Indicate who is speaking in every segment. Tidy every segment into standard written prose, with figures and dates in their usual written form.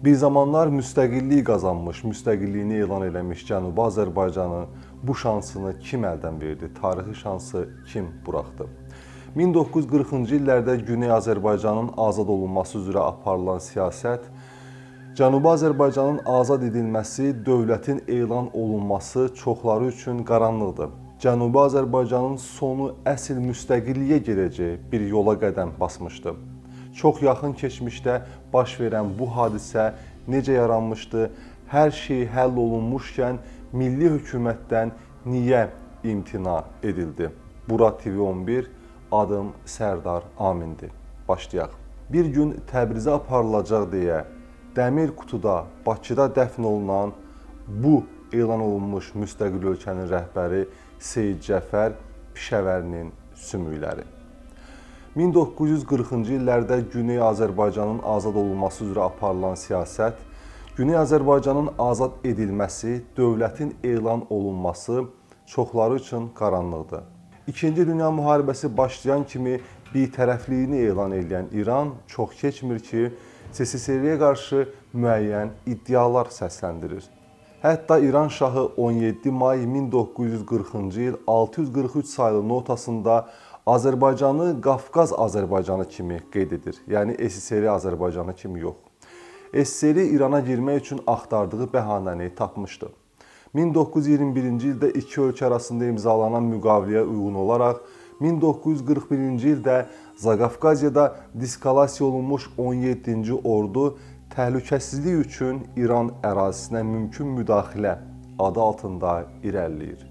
Speaker 1: Bir zamanlar müstəqillik qazanmış, müstəqilliyini elan eləmiş Cənubi Azərbaycanı bu şansını kim əldən verdi? Tarixi şansı kim buraxdı? 1940-cı illərdə Güney Azərbaycanın azad olunması üzrə aparılan siyasət, Cənubi Azərbaycanın azad edilməsi, dövlətin elan olunması çoxları üçün qaranlıqdır. Cənubi Azərbaycanın sonu əsl müstəqilliyə girəcək bir yola qədəm basmışdı. Çox yaxın keçmişdə baş verən bu hadisə necə yaranmışdı? Hər şey həll olunmuşkən milli hökumətdən niyə imtina edildi? Bura TV11, adım Sərdar Amindir. Başlayaq. Bir gün Təbrizə aparılacaq deyə dəmir qutuda Bakıda dəfn olunan bu elan olunmuş müstəqil ölkənin rəhbəri Seyid Cəfər Pişəvərinin sümükləri. 1940-cı illərdə Güney Azərbaycanın azad olunması üzrə aparılan siyasət, Güney Azərbaycanın azad edilməsi, dövlətin elan olunması çoxları üçün qaranlıqdır. İkinci Dünya müharibəsi başlayan kimi bitərəfliyini elan edən İran çox keçmir ki, SSRİ-yə qarşı müəyyən iddialar səsləndirir. Hətta İran şahı 17 may 1940-cı il 643 sayılı notasında Azərbaycanı Qafqaz Azərbaycanı kimi qeyd edir. Yəni SSRİ Azərbaycanı kimi yox. SSRİ İrana girmək üçün axtardığı bəhanəni tapmışdı. 1921-ci ildə iki ölkə arasında imzalanan müqaviləyə uyğun olaraq 1941-ci ildə Zaqafqaziyada diskalasiya olunmuş 17-ci ordu təhlükəsizlik üçün İran ərazisinə mümkün müdaxilə adı altında irəliləyir.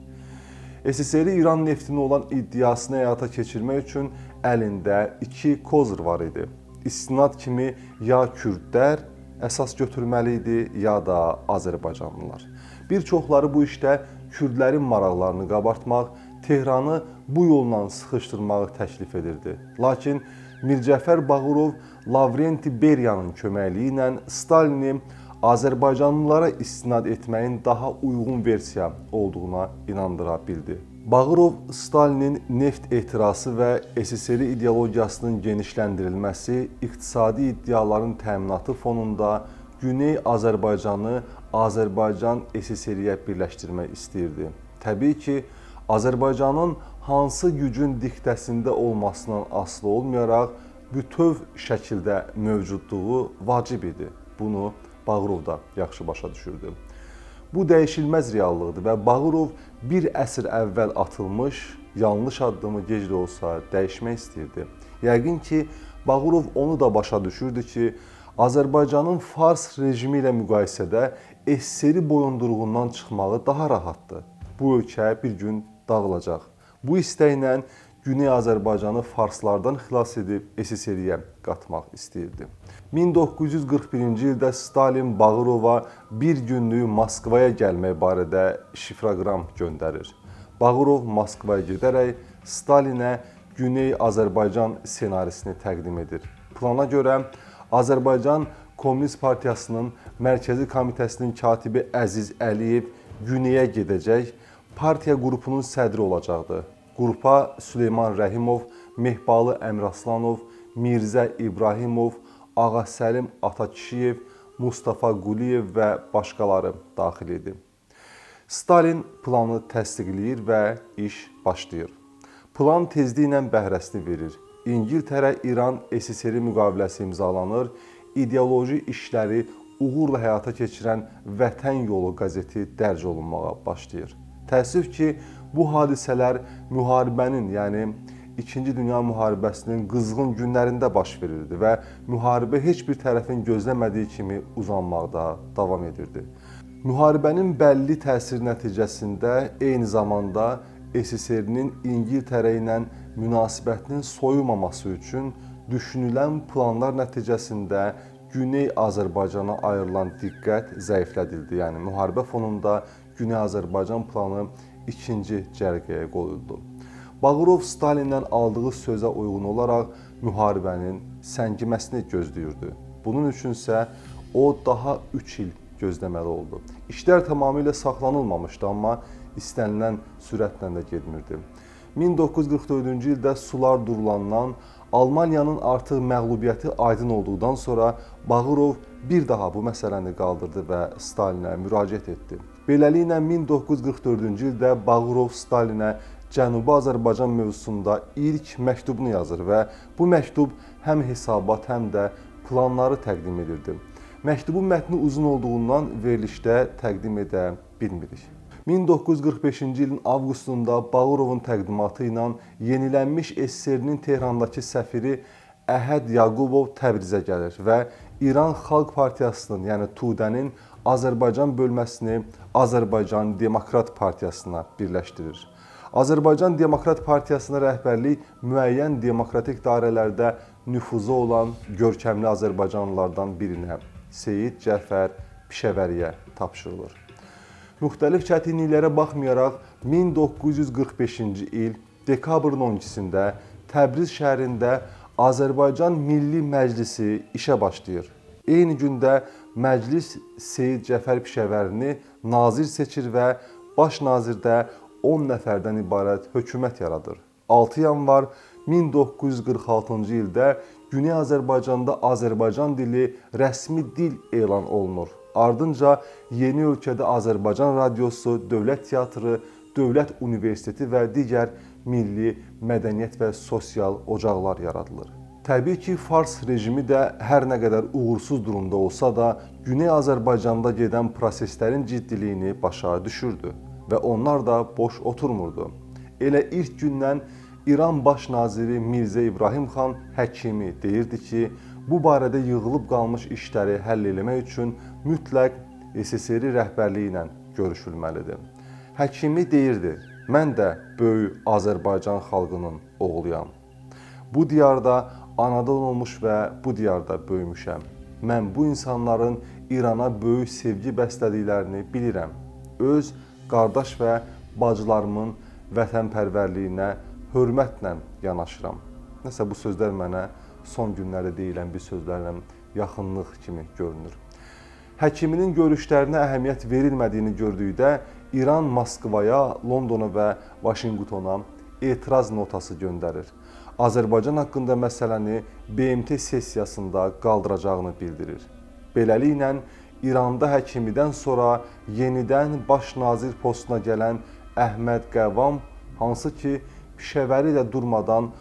Speaker 1: SSRİ İran neftini olan iddiasını həyata keçirmək üçün əlində iki kozır var idi. İstinad kimi ya kürdlər əsas götürməli idi, ya da azərbaycanlılar. Bir çoxları bu işdə kürdlərin maraqlarını qabartmaq, Tehranı bu yolla sıxışdırmağı təklif edirdi. Lakin Mircəfər Bağırov Lavrenti Beryanın köməkliyi ilə Stalini Azərbaycanlılara istinad etməyin daha uyğun versiya olduğuna inandıra bildi. Bağırov Stalinin neft ehtirası və SSRİ ideologiyasının genişləndirilməsi, iqtisadi iddiaların təminatı fonunda Güney Azərbaycanı Azərbaycan SSRİ-yə birləşdirmək istəyirdi. Təbii ki, Azərbaycanın hansı gücün diktəsində olmasından asılı olmayaraq bütöv şəkildə mövcudluğu vacib idi. Bunu Bağırov da yaxşı başa düşürdü. Bu dəyişilməz reallıqdır və Bağırov bir əsr əvvəl atılmış yanlış addımı gec də olsa dəyişmək istəyirdi. Yəqin ki, Bağırov onu da başa düşürdü ki, Azərbaycanın Fars rejimi ilə müqayisədə SSRİ boyunduruğundan çıxmağı daha rahatdır. Bu ölkə bir gün dağılacaq. Bu istəklə Güney Azərbaycanı Farslardan xilas edib SSRİ-yə qatmaq istəyirdi. 1941-ci ildə Stalin Bağırova bir günlük Moskvaya gəlmək barədə şifroqram göndərir. Bağırov Moskvaya gedərək Stalinə Güney Azərbaycan ssenarisini təqdim edir. Plana görə Azərbaycan Komünist Partiyasının Mərkəzi Komitəsinin katibi Əziz Əliyev Güneyə gedəcək, partiya qrupunun sədri olacaqdı. Qrupa Süleyman Rəhimov, Mehbalı Əmiraslanov, Mirzə İbrahimov, Ağa Səlim Atakişiyev, Mustafa Quliyev və başqaları daxil idi. Stalin planı təsdiqləyir və iş başlayır. Plan tezliklə bəhrəsini verir. İngiltərə, İran, SSRİ müqaviləsi imzalanır, ideoloji işləri uğurla həyata keçirən Vətən Yolu qəzeti dərc olunmağa başlayır. Təəssüf ki, bu hadisələr müharibənin, yəni İkinci Dünya müharibəsinin qızğın günlərində baş verirdi və müharibə heç bir tərəfin gözləmədiyi kimi uzanmaqda davam edirdi. Müharibənin bəlli təsir nəticəsində eyni zamanda SSRİ-nin İngiltərə ilə münasibətinin soyumaması üçün düşünülən planlar nəticəsində Güney Azərbaycana ayrılan diqqət zəiflədildi. Yəni müharibə fonunda Güney Azərbaycan planı ikinci cərgəyə qoyuldu. Bağırov Stalindən aldığı sözə uyğun olaraq müharibənin səngiməsini gözləyirdi. Bunun üçünsə o daha 3 il gözləməli oldu. İşlər tamamilə saxlanılmamışdı, amma istənilən sürətlə də getmirdi. 1944-cü ildə sular durulandan Almaniyanın artıq məğlubiyyəti aydın olduqdan sonra Bağırov bir daha bu məsələni qaldırdı və Stalinə müraciət etdi. Beləliklə 1944-cü ildə Bağırov Stalinə Cənubi Azərbaycan mövzusunda ilk məktubunu yazır və bu məktub həm hesabat, həm də planları təqdim edirdi. Məktubun mətni uzun olduğundan verilişdə təqdim edə bilmirik. 1945-ci ilin avqustunda Bağırovun təqdimatı ilə yenilənmiş SSR-nin Tehrandakı səfiri Əhəd Yaqubov Təbrizə gəlir və İran Xalq Partiyasının, yəni TUDənin Azərbaycan bölməsini Azərbaycan Demokrat Partiyasına birləşdirir. Azərbaycan Demokrat Partiyasına rəhbərlik müəyyən demokratik dairələrdə nüfuzu olan görkəmli azərbaycanlılardan birinə, Seyid Cəfər Pişəvəriyə tapşırılır. Müxtəlif çətinliklərə baxmayaraq 1945-ci il dekabrın 12-sində Təbriz şəhərində Azərbaycan Milli Məclisi işə başlayır. Eyni gündə məclis Seyid Cəfər Pişəvərini nazir seçir və baş nazirdə 10 nəfərdən ibarət hökumət yaradır. 6 yanvar 1946-cı ildə Güney Azərbaycanda Azərbaycan dili rəsmi dil elan olunur. Ardınca yeni ölkədə Azərbaycan radiosu, Dövlət Teatrı, Dövlət Universiteti və digər milli mədəniyyət və sosial ocaqlar yaradılır. Təbii ki, Fars rejimi də hər nə qədər uğursuz durumda olsa da, Güney Azərbaycanda gedən proseslərin ciddiliyini başa düşürdü və onlar da boş oturmurdu. Elə ilk gündən İran baş naziri Mirzə İbrahim xan Həkimi deyirdi ki, bu barədə yığılıb qalmış işləri həll etmək üçün mütləq SSR rəhbərliyi ilə görüşülməlidir. Həkimi deyirdi, mən də böyük Azərbaycan xalqının oğluyam. Bu diyarda anadan olmuş və bu diyarda böyümüşəm. Mən bu insanların İrana böyük sevgi bəslədiklərini bilirəm. Öz qardaş və bacılarımın vətənpərvərliyinə hörmətlə yanaşıram. Nəsə bu sözlər mənə son günlərdə deyilən bir sözlərlə yaxınlıq kimi görünür. Həkiminin görüşlərinə əhəmiyyət verilmədiyini gördükdə İran Moskvaya, Londona və Vaşinqtona etiraz notası göndərir. Azərbaycan haqqında məsələni BMT sessiyasında qaldıracağını bildirir. Beləliklə, İranda Həkimidən sonra yenidən baş nazir postuna gələn Əhməd Qəvam, hansı ki, Pişəvəri də durmadan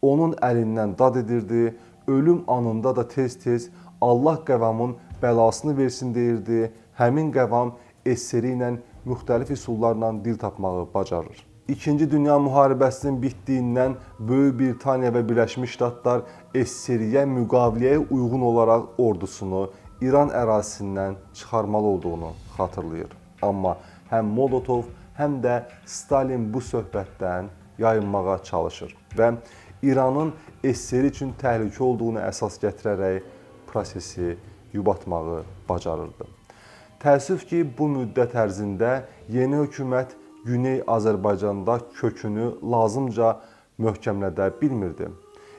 Speaker 1: onun əlindən dad edirdi, ölüm anında da tez-tez Allah Qəvamın bəlasını versin deyirdi, həmin Qəvam SSR ilə müxtəlif üsullarla dil tapmağı bacarır. İkinci Dünya müharibəsinin bitdiyindən Böyük Britaniya və Birləşmiş Ştatlar SSR-yə müqaviləyə uyğun olaraq ordusunu İran ərazisindən çıxarmalı olduğunu xatırlayır. Amma həm Molotov, həm də Stalin bu söhbətdən yayınmağa çalışır və İranın SSR üçün təhlükə olduğunu əsas gətirərək prosesi yubatmağı bacarırdı. Təəssüf ki, bu müddət ərzində yeni hökumət Güney Azərbaycanda kökünü lazımca möhkəmlədə bilmirdi.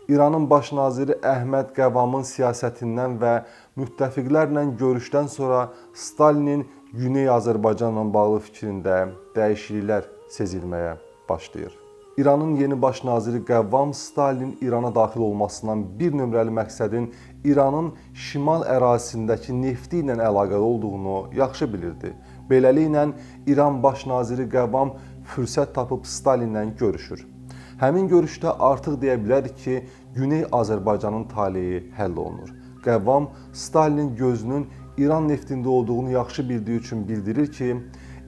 Speaker 1: İranın baş naziri Əhməd Qəvamın siyasətindən və müttəfiqlərlə görüşdən sonra Stalinin Güney Azərbaycanla bağlı fikrində dəyişikliklər sezilməyə başlayır. İranın yeni baş naziri Qəvvam Stalinin İrana daxil olmasından bir nömrəli məqsədin İranın şimal ərazisindəki nefti ilə əlaqəli olduğunu yaxşı bilirdi. Beləliklə, İran baş naziri Qəvvam fürsət tapıb Stalinlə görüşür. Həmin görüşdə artıq deyə bilərik ki, Güney Azərbaycanın taleyi həll olunur. Qəvvam Stalinin gözünün İran neftində olduğunu yaxşı bildiyi üçün bildirir ki,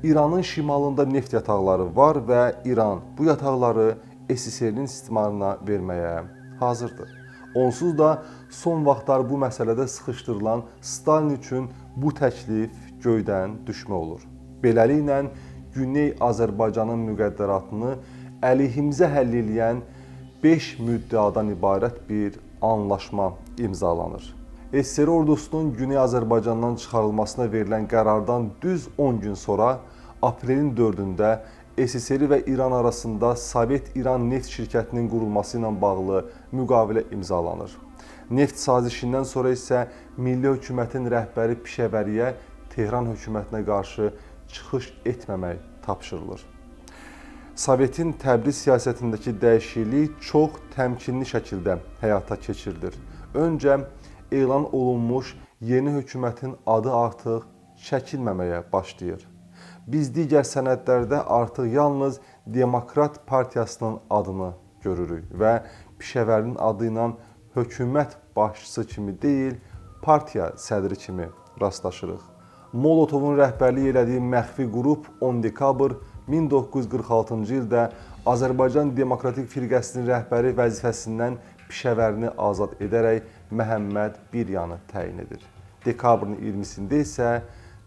Speaker 1: İranın şimalında neft yataqları var və İran bu yataqları SSR-nin istismarına verməyə hazırdır. Onsuz da son vaxtlar bu məsələdə sıxışdırılan Stalin üçün bu təklif göydən düşmə olur. Beləliklə, Güney Azərbaycanın müqəddəratını əleyhimizə həll edən 5 müddəadan ibarət bir anlaşma imzalanır. SSR ordusunun Güney Azərbaycandan çıxarılmasına verilən qərardan düz 10 gün sonra aprelin 4-də SSR və İran arasında Sovet İran Neft şirkətinin qurulması ilə bağlı müqavilə imzalanır. Neft sazişindən sonra isə Milli Hökumətin rəhbəri Pişəvəriyə Tehran hökumətinə qarşı çıxış etməmək tapşırılır. Sovetin Təbriz siyasətindəki dəyişiklik çox təmkinli şəkildə həyata keçirilir. Öncə elan olunmuş yeni hökumətin adı artıq çəkilməməyə başlayır. Biz digər sənədlərdə artıq yalnız Demokrat Partiyasının adını görürük və Pişəvərin adı ilə hökumət başçısı kimi deyil, partiya sədri kimi rastlaşırıq. Molotovun rəhbərlik elədiyi məxfi qrup 10 dekabr 1946-cı ildə Azərbaycan Demokratik Firqəsinin rəhbəri vəzifəsindən Pişəvərini azad edərək Məhəmməd Biryanı təyin edir. Dekabrın 20-sində isə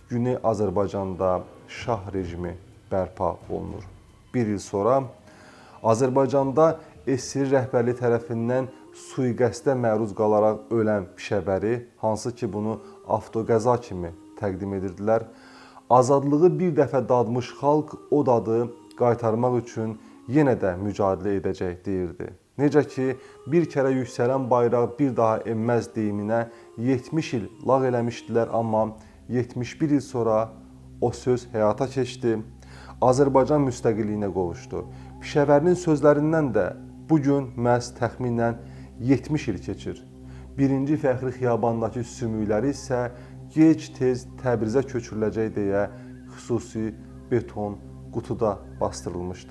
Speaker 1: Güney Azərbaycanda şah rejimi bərpa olunur. Bir il sonra Azərbaycanda SSR rəhbərliyi tərəfindən sui-qəsdə məruz qalaraq ölən Pişəvəri, hansı ki bunu avtoqəza kimi təqdim edirdilər, azadlığı bir dəfə dadmış xalq o dadı qaytarmaq üçün yenə də mücadilə edəcək deyirdi. Necə ki, bir kərə yüksələn bayraq bir daha enməz deyiminə 70 il lağ eləmişdilər, amma 71 il sonra o söz həyata keçdi, Azərbaycan müstəqilliyinə qovuşdu. Pişəvərinin sözlərindən də bugün məhz təxminən 70 il keçir. Birinci Fəxri Xiyabandakı sümükləri isə gec-tez Təbrizə köçürüləcək deyə xüsusi beton qutuda bastırılmışdı.